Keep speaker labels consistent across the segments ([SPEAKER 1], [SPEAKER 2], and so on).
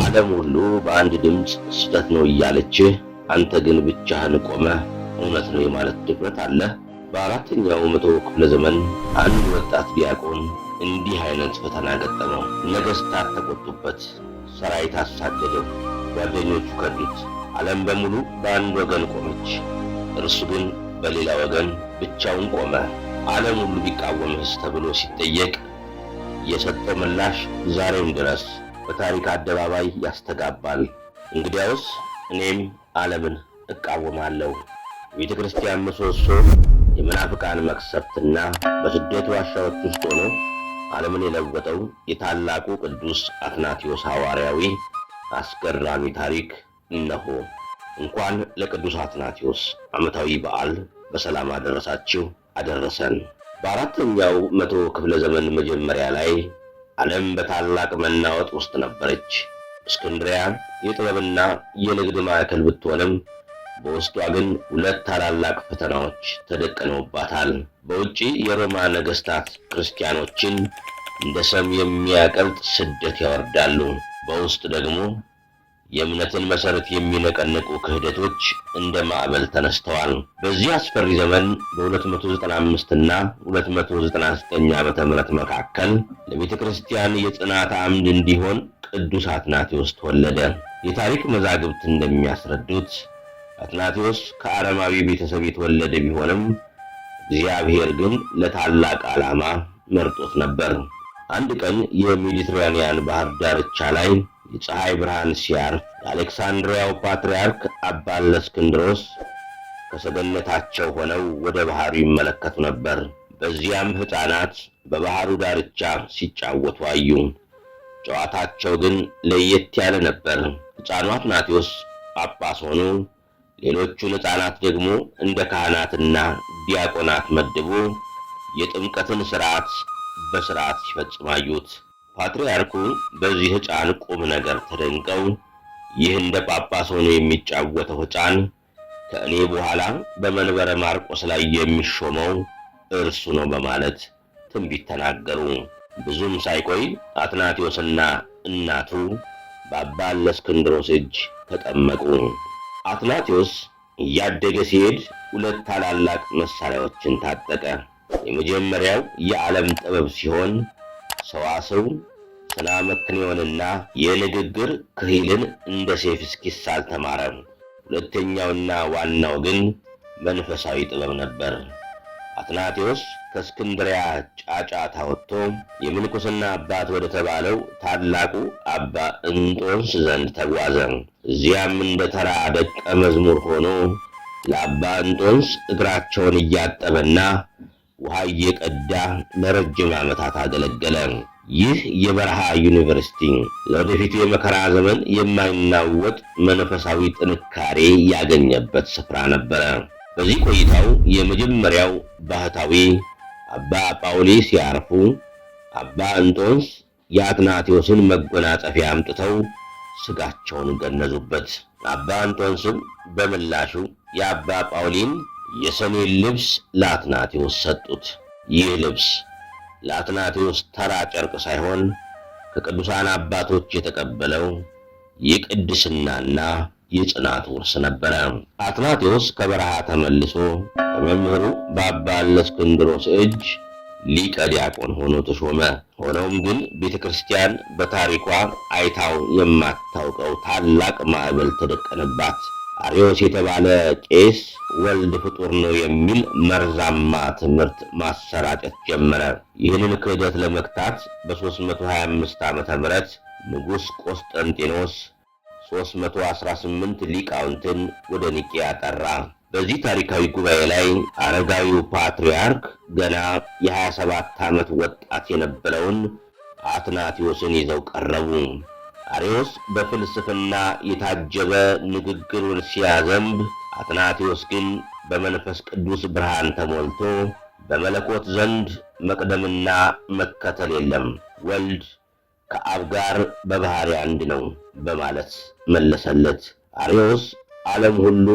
[SPEAKER 1] ዓለም ሁሉ በአንድ ድምፅ ስህተት ነው እያለች አንተ ግን ብቻህን ቆመህ እውነት ነው የማለት ድፍረት አለ። በአራተኛው መቶ ክፍለ ዘመን አንድ ወጣት ዲያቆን እንዲህ አይነት ፈተና ገጠመው። ነገሥታት ተቆጡበት፣ ሰራዊት አሳደደው፣ ጓደኞቹ ከዱት። ዓለም በሙሉ በአንድ ወገን ቆመች፣ እርሱ ግን በሌላ ወገን ብቻውን ቆመ። ዓለም ሁሉ ቢቃወምህስ ተብሎ ሲጠየቅ የሰጠው ምላሽ ዛሬም ድረስ በታሪክ አደባባይ ያስተጋባል። እንግዲያውስ እኔም ዓለምን እቃወማለሁ። የቤተ ክርስቲያን ምሰሶ የመናፍቃን መቅሰፍትና በስደት ዋሻዎች ውስጥ ሆኖ ዓለምን የለወጠው የታላቁ ቅዱስ አትናቴዎስ ሐዋርያዊ አስገራሚ ታሪክ እነሆ። እንኳን ለቅዱስ አትናቴዎስ ዓመታዊ በዓል በሰላም አደረሳችሁ አደረሰን። በአራተኛው መቶ ክፍለ ዘመን መጀመሪያ ላይ ዓለም በታላቅ መናወጥ ውስጥ ነበረች። እስክንድሪያ የጥበብና የንግድ ማዕከል ብትሆንም በውስጧ ግን ሁለት ታላላቅ ፈተናዎች ተደቅነውባታል። በውጪ የሮማ ነገሥታት ክርስቲያኖችን እንደ ሰም የሚያቀልጥ ስደት ያወርዳሉ። በውስጥ ደግሞ የእምነትን መሠረት የሚነቀንቁ ክህደቶች እንደ ማዕበል ተነስተዋል። በዚህ አስፈሪ ዘመን በ295 እና 299 ዓመተ ምህረት መካከል ለቤተ ክርስቲያን የጽናት አምድ እንዲሆን ቅዱስ አትናቴዎስ ተወለደ። የታሪክ መዛግብት እንደሚያስረዱት አትናቴዎስ ከአረማዊ ቤተሰብ የተወለደ ቢሆንም እግዚአብሔር ግን ለታላቅ ዓላማ መርጦት ነበር። አንድ ቀን የሜዲትራኒያን ባህር ዳርቻ ላይ የፀሐይ ብርሃን ሲያርፍ የአሌክሳንድሪያው ፓትርያርክ አባ እለእስክንድሮስ ከሰገነታቸው ሆነው ወደ ባህሩ ይመለከቱ ነበር። በዚያም ሕፃናት በባህሩ ዳርቻ ሲጫወቱ አዩ። ጨዋታቸው ግን ለየት ያለ ነበር። ሕፃኑ አትናቴዎስ ጳጳስ ሆኑ። ሌሎቹን ሕፃናት ደግሞ እንደ ካህናትና ዲያቆናት መድቦ የጥምቀትን ሥርዓት በሥርዓት ሲፈጽሙ አዩት። ፓትርያርኩ በዚህ ሕፃን ቁም ነገር ተደንቀው ይህ እንደ ጳጳስ ሆኖ የሚጫወተው ሕፃን ከእኔ በኋላ በመንበረ ማርቆስ ላይ የሚሾመው እርሱ ነው በማለት ትንቢት ተናገሩ። ብዙም ሳይቆይ አትናቴዎስና እናቱ በአባ እለእስክንድሮስ እጅ ተጠመቁ። አትናቴዎስ እያደገ ሲሄድ ሁለት ታላላቅ መሳሪያዎችን ታጠቀ። የመጀመሪያው የዓለም ጥበብ ሲሆን ሰዋስው፣ ስነ መክንዮንና የንግግር ክሂልን እንደ ሰይፍ እስኪሳል ተማረ። ሁለተኛውና ዋናው ግን መንፈሳዊ ጥበብ ነበር። አትናቴዎስ ከእስክንድሪያ ጫጫታ ወጥቶ የምንኩስና አባት ወደ ተባለው ታላቁ አባ እንጦንስ ዘንድ ተጓዘ። እዚያም እንደ ተራ ደቀ መዝሙር ሆኖ ለአባ እንጦንስ እግራቸውን እያጠበና ውሃ እየቀዳ ለረጅም ዓመታት አገለገለ። ይህ የበረሃ ዩኒቨርሲቲ ለወደፊቱ የመከራ ዘመን የማይናወጥ መንፈሳዊ ጥንካሬ ያገኘበት ስፍራ ነበረ። በዚህ ቆይታው የመጀመሪያው ባህታዊ አባ ጳውሊ ሲያርፉ አባ እንጦንስ የአትናቴዎስን መጎናጸፊያ አምጥተው ሥጋቸውን ገነዙበት። አባ እንጦንስም በምላሹ የአባ ጳውሊን የሰሜን ልብስ ለአትናቴዎስ ሰጡት። ይህ ልብስ ለአትናቴዎስ ተራ ጨርቅ ሳይሆን ከቅዱሳን አባቶች የተቀበለው የቅድስናና የጽናት ውርስ ነበረ። አትናቴዎስ ከበረሃ ተመልሶ ከመምህሩ በአባ እለእስክንድሮስ እጅ ሊቀ ዲያቆን ሆኖ ተሾመ። ሆኖም ግን ቤተ ክርስቲያን በታሪኳ አይታው የማታውቀው ታላቅ ማዕበል ተደቀነባት። አርዮስ የተባለ ቄስ ወልድ ፍጡር ነው የሚል መርዛማ ትምህርት ማሰራጨት ጀመረ። ይህንን ክህደት ለመክታት በ325 ዓመተ ምህረት ንጉሥ ቆስጠንጢኖስ 318 ሊቃውንትን ወደ ኒቅያ ጠራ። በዚህ ታሪካዊ ጉባኤ ላይ አረጋዊው ፓትርያርክ ገና የ27 ዓመት ወጣት የነበረውን አትናቴዎስን ይዘው ቀረቡ። አርዮስ በፍልስፍና የታጀበ ንግግሩን ሲያዘንብ፣ አትናቴዎስ ግን በመንፈስ ቅዱስ ብርሃን ተሞልቶ በመለኮት ዘንድ መቅደምና መከተል የለም፣ ወልድ ከአብ ጋር በባህሪ አንድ ነው በማለት መለሰለት። አርዮስ ዓለም ሁሉ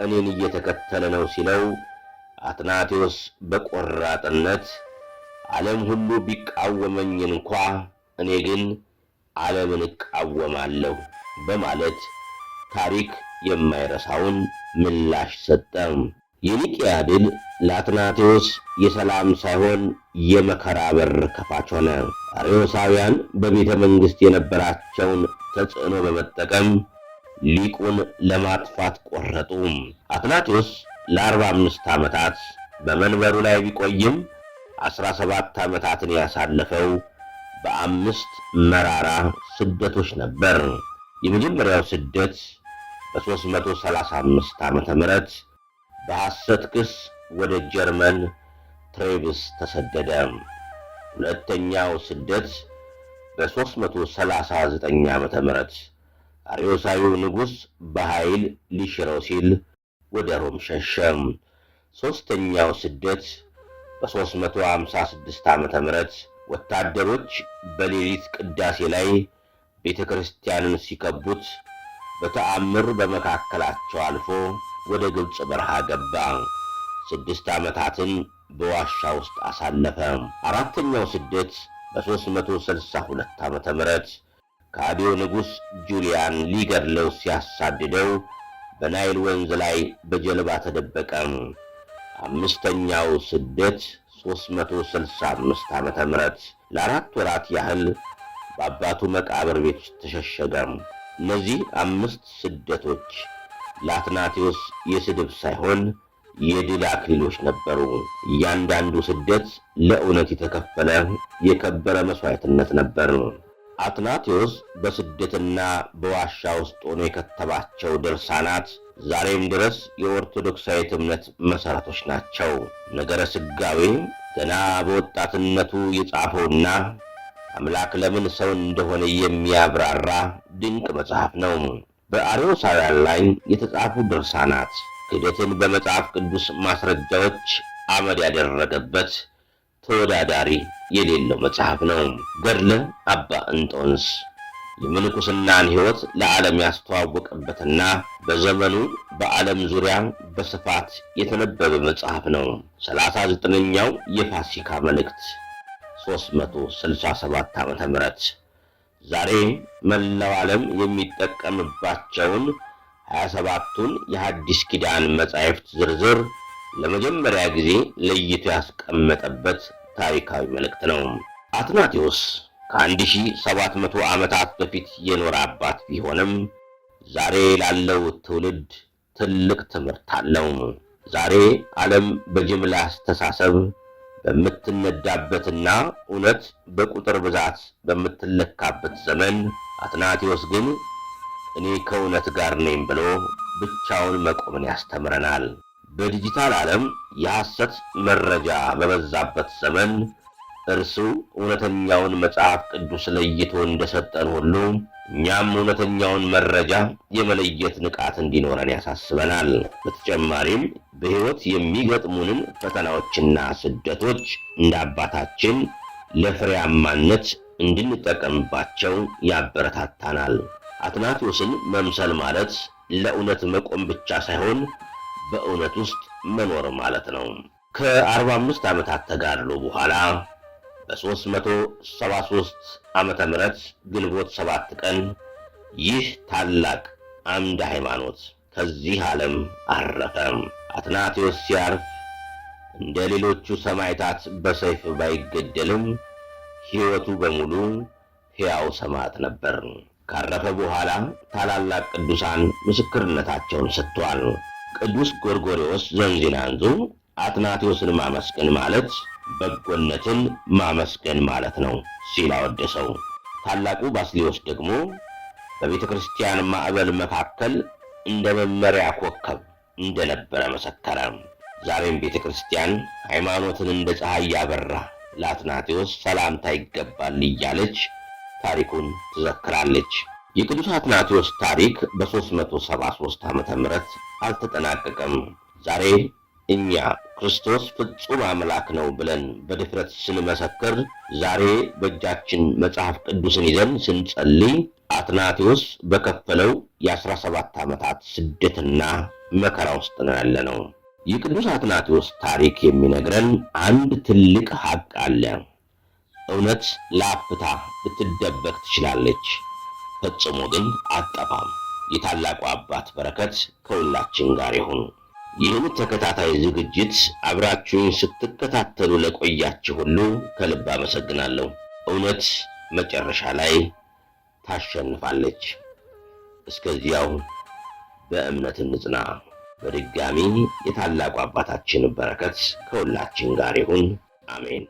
[SPEAKER 1] እኔን እየተከተለ ነው ሲለው፣ አትናቴዎስ በቆራጥነት ዓለም ሁሉ ቢቃወመኝ እንኳ እኔ ግን ዓለምን እቃወማለሁ በማለት ታሪክ የማይረሳውን ምላሽ ሰጠ። የኒቅያ ድል ለአትናቴዎስ የሰላም ሳይሆን የመከራ በር ከፋች ሆነ። አርዮሳውያን በቤተ መንግሥት የነበራቸውን ተጽዕኖ በመጠቀም ሊቁን ለማጥፋት ቆረጡ። አትናቴዎስ ለ45 ዓመታት በመንበሩ ላይ ቢቆይም 17 ዓመታትን ያሳለፈው በ5 መራራ ስደቶች ነበር። የመጀመሪያው ስደት በ335 ዓመተ ምህረት በሐሰት ክስ ወደ ጀርመን ትሬብስ ተሰደደ። ሁለተኛው ስደት በ339 ዓመተ ምህረት አርዮሳዊው ንጉሥ በኃይል ሊሽረው ሲል ወደ ሮም ሸሸ። ሦስተኛው ስደት በ356 ዓመተ ምህረት ወታደሮች በሌሊት ቅዳሴ ላይ ቤተ ክርስቲያንን ሲከቡት በተአምር በመካከላቸው አልፎ ወደ ግብፅ በረሃ ገባ። 6 ዓመታትን በዋሻ ውስጥ አሳለፈ። አራተኛው ስደት በ362 ዓመተ ምህረት ከአዲዮ ንጉሥ ጁሊያን ሊገድለው ሲያሳድደው በናይል ወንዝ ላይ በጀልባ ተደበቀ። አምስተኛው ስደት 365 ዓመተ ምህረት ለ4 ወራት ያህል በአባቱ መቃብር ቤት ውስጥ ተሸሸገ። እነዚህ 5 ስደቶች ለአትናቴዎስ የስድብ ሳይሆን የድል አክሊሎች ነበሩ። እያንዳንዱ ስደት ለእውነት የተከፈለ የከበረ መሥዋዕትነት ነበር። አትናቴዎስ በስደትና በዋሻ ውስጥ ሆኖ የከተባቸው ድርሳናት ዛሬም ድረስ የኦርቶዶክሳዊት እምነት መሠረቶች ናቸው። ነገረ ሥጋዌ ገና በወጣትነቱ የጻፈውና አምላክ ለምን ሰው እንደሆነ የሚያብራራ ድንቅ መጽሐፍ ነው። በአርዮሳውያን ላይ የተጻፉ ድርሳናት ክህደትን በመጽሐፍ ቅዱስ ማስረጃዎች አመድ ያደረገበት ተወዳዳሪ የሌለው መጽሐፍ ነው። ገድለ አባ እንጦንስ የምንኩስናን ሕይወት ለዓለም ያስተዋወቀበትና በዘመኑ በዓለም ዙሪያ በስፋት የተነበበ መጽሐፍ ነው። 39ኛው የፋሲካ መልእክት 367 ዓመተ ምህረት ዛሬ መላው ዓለም የሚጠቀምባቸውን 27ቱን የሐዲስ ኪዳን መጻሕፍት ዝርዝር ለመጀመሪያ ጊዜ ለይቶ ያስቀመጠበት ታሪካዊ መልእክት ነው። አትናቴዎስ ከ1700 ዓመታት በፊት የኖረ አባት ቢሆንም ዛሬ ላለው ትውልድ ትልቅ ትምህርት አለው። ዛሬ ዓለም በጅምላ አስተሳሰብ በምትነዳበትና እውነት በቁጥር ብዛት በምትለካበት ዘመን አትናቴዎስ ግን እኔ ከእውነት ጋር ነኝ ብሎ ብቻውን መቆምን ያስተምረናል። በዲጂታል ዓለም የሐሰት መረጃ በበዛበት ዘመን እርሱ እውነተኛውን መጽሐፍ ቅዱስ ለይቶ እንደሰጠን ሁሉ እኛም እውነተኛውን መረጃ የመለየት ንቃት እንዲኖረን ያሳስበናል። በተጨማሪም በሕይወት የሚገጥሙንን ፈተናዎችና ስደቶች እንደ አባታችን ለፍሬያማነት እንድንጠቀምባቸው ያበረታታናል። አትናቴዎስን መምሰል ማለት ለእውነት መቆም ብቻ ሳይሆን በእውነት ውስጥ መኖር ማለት ነው። ከ45 ዓመታት ተጋድሎ በኋላ በ373 ዓመተ ምህረት ግንቦት 7 ቀን ይህ ታላቅ አምደ ሃይማኖት ከዚህ ዓለም አረፈ። አትናቴዎስ ሲያርፍ እንደ ሌሎቹ ሰማዕታት በሰይፍ ባይገደልም ሕይወቱ በሙሉ ሕያው ሰማዕት ነበር። ካረፈ በኋላ ታላላቅ ቅዱሳን ምስክርነታቸውን ሰጥተዋል። ቅዱስ ጎርጎርዮስ ዘንዚናንዙ አትናቴዎስን ማመስገን ማለት በጎነትን ማመስገን ማለት ነው ሲል አወደሰው። ታላቁ ባስልዮስ ደግሞ በቤተ ክርስቲያን ማዕበል መካከል እንደ መመሪያ ኮከብ እንደነበረ መሰከረ። ዛሬም ቤተ ክርስቲያን ሃይማኖትን እንደ ፀሐይ ያበራ ለአትናቴዎስ ሰላምታ ይገባል እያለች ታሪኩን ትዘክራለች። የቅዱስ አትናቴዎስ ታሪክ በ373 ዓመተ ምህረት አልተጠናቀቀም። ዛሬ እኛ ክርስቶስ ፍጹም አምላክ ነው ብለን በድፍረት ስንመሰክር፣ ዛሬ በእጃችን መጽሐፍ ቅዱስን ይዘን ስንጸልይ አትናቴዎስ በከፈለው የ17 ዓመታት ስደትና መከራ ውስጥ ነው ያለነው። የቅዱስ አትናቴዎስ ታሪክ የሚነግረን አንድ ትልቅ ሐቅ አለ። እውነት ለአፍታ ልትደበቅ ትችላለች፣ ፈጽሞ ግን አትጠፋም። የታላቁ አባት በረከት ከሁላችን ጋር ይሁን። ይህን ተከታታይ ዝግጅት አብራችሁን ስትከታተሉ ለቆያችሁ ሁሉ ከልብ አመሰግናለሁ። እውነት መጨረሻ ላይ ታሸንፋለች። እስከዚያው በእምነት እንጽና። በድጋሚ የታላቁ አባታችን በረከት ከሁላችን ጋር ይሁን። አሜን።